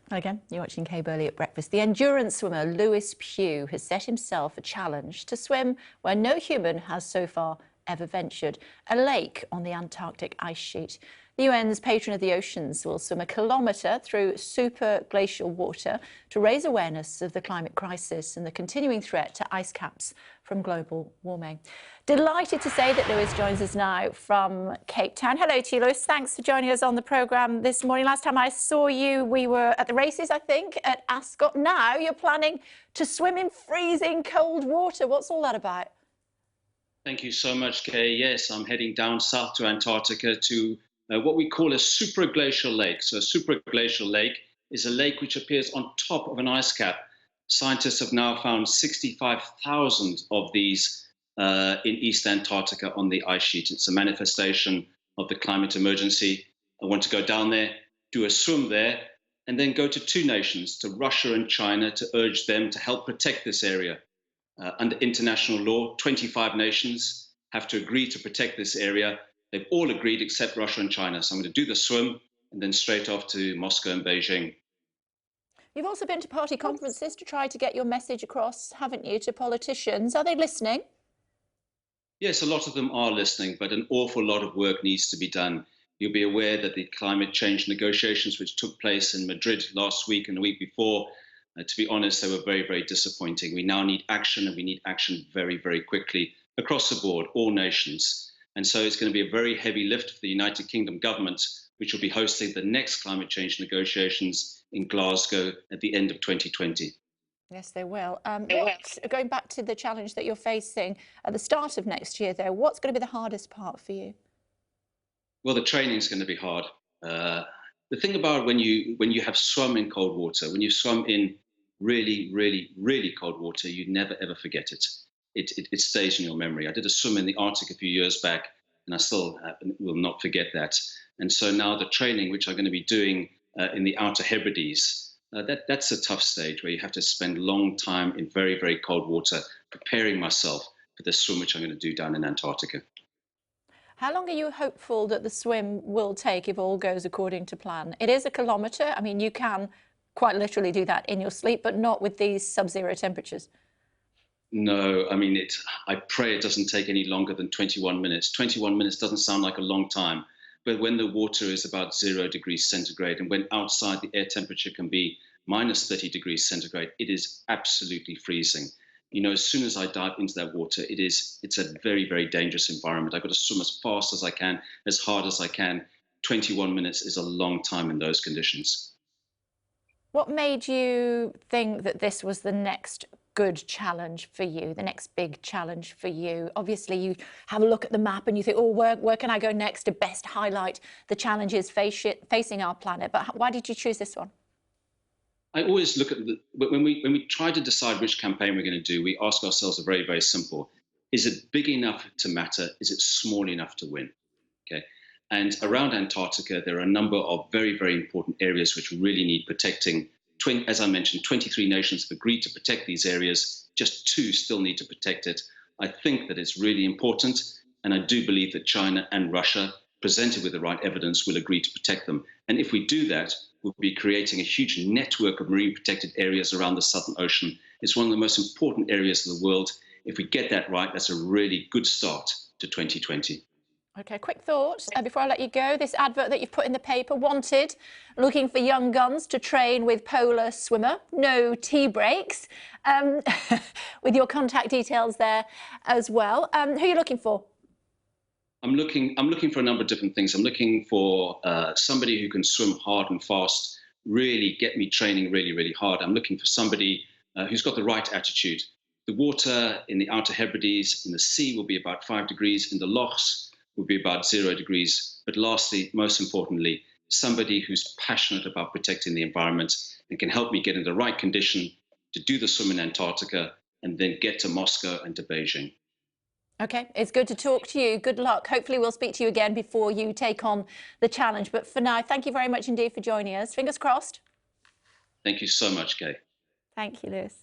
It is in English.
Again, you're watching Kay Burley at breakfast. The endurance swimmer Lewis Pugh has set himself a challenge to swim where no human has so far ever ventured, a lake on the Antarctic ice sheet. The UN's patron of the oceans will swim a kilometre through super glacial water to raise awareness of the climate crisis and the continuing threat to ice caps from global warming. Delighted to say that Lewis joins us now from Cape Town. Hello to you, Lewis. Thanks for joining us on the programme this morning. Last time I saw you, we were at the races, I think, at Ascot. Now you're planning to swim in freezing cold water. What's all that about? Thank you so much, Kay. Yes, I'm heading down south to Antarctica to what we call a supraglacial lake. So a supraglacial lake is a lake which appears on top of an ice cap. Scientists have now found 65,000 of these in East Antarctica on the ice sheet. It's a manifestation of the climate emergency. I want to go down there, do a swim there, and then go to two nations, to Russia and China, to urge them to help protect this area. Under international law, 25 nations have to agree to protect this area. They've all agreed except Russia and China. So I'm going to do the swim and then straight off to Moscow and Beijing. You've also been to party conferences to try to get your message across, haven't you, to politicians? Are they listening? Yes, a lot of them are listening, but an awful lot of work needs to be done. You'll be aware that the climate change negotiations which took place in Madrid last week and the week before, to be honest, they were very, very disappointing. We now need action, and we need action very, very quickly across the board, all nations. And so it's going to be a very heavy lift for the United Kingdom government, which will be hosting the next climate change negotiations in Glasgow at the end of 2020. Yes, they will. Going back to the challenge that you're facing at the start of next year, though, what's going to be the hardest part for you? Well, the training is going to be hard. The thing about when you have swum in cold water, when you swum in really, really, really cold water, you never ever forget it. It stays in your memory. I did a swim in the Arctic a few years back, and I still will not forget that. And so now the training, which I'm going to be doing in the Outer Hebrides, that's a tough stage where you have to spend a long time in very, very cold water preparing myself for the swim which I'm going to do down in Antarctica. How long are you hopeful that the swim will take if all goes according to plan? It is a kilometre. I mean, you can quite literally do that in your sleep, but not with these sub-zero temperatures. No, I mean, I pray it doesn't take any longer than 21 minutes. 21 minutes doesn't sound like a long time, but when the water is about 0 degrees centigrade and when outside the air temperature can be minus 30 degrees centigrade, it is absolutely freezing. You know, as soon as I dive into that water, it's a very, very dangerous environment. I've got to swim as fast as I can, as hard as I can. 21 minutes is a long time in those conditions. What made you think that this was the next good challenge for you, the next big challenge for you? Obviously, you have a look at the map and you think, oh, where can I go next to best highlight the challenges facing our planet? But why did you choose this one? I always look at when we try to decide which campaign we're going to do, we ask ourselves a very, very simple: is it big enough to matter? Is it small enough to win? Okay. And around Antarctica, there are a number of very, very important areas which really need protecting. As I mentioned, 23 nations have agreed to protect these areas. Just 2 still need to protect it. I think that it's really important, and I do believe that China and Russia, presented with the right evidence, will agree to protect them. And if we do that, we'll be creating a huge network of marine protected areas around the Southern Ocean. It's one of the most important areas of the world. If we get that right, that's a really good start to 2020. Okay, quick thought before I let you go. This advert that you've put in the paper, wanted, looking for young guns to train with polar swimmer, no tea breaks, with your contact details there as well. Who are you looking for? I'm looking for a number of different things. I'm looking for somebody who can swim hard and fast, really get me training really, really hard. I'm looking for somebody who's got the right attitude. The water in the Outer Hebrides, in the sea, will be about 5 degrees. In the lochs, will be about 0 degrees. But lastly, most importantly, somebody who's passionate about protecting the environment and can help me get in the right condition to do the swim in Antarctica and then get to Moscow and to Beijing. Okay, it's good to talk to you. Good luck. Hopefully we'll speak to you again before you take on the challenge. But for now, thank you very much indeed for joining us. Fingers crossed. Thank you so much, Kay. Thank you, Lewis.